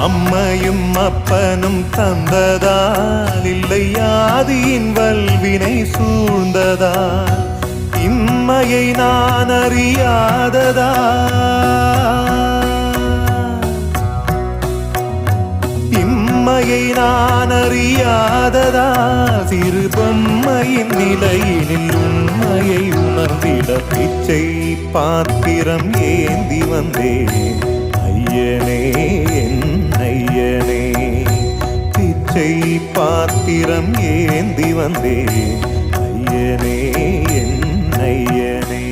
அம்மையும் அப்பனும் தந்ததால் இல்லை ஆதியின் வல்வினை சூழ்ந்ததால் இம்மையை நான் அறியாததா இம்மையை நான் அறியாததா சிறு பொம்மையின் நிலையினில் உண்மையை உணர்ந்திட பிச்சை பாத்திரம் ஏந்தி வந்தேன் ஐயனே என் ஐயனே பிச்சை பாத்திரம் ஏந்தி வந்தேன் ஐயனே என் ஐயனே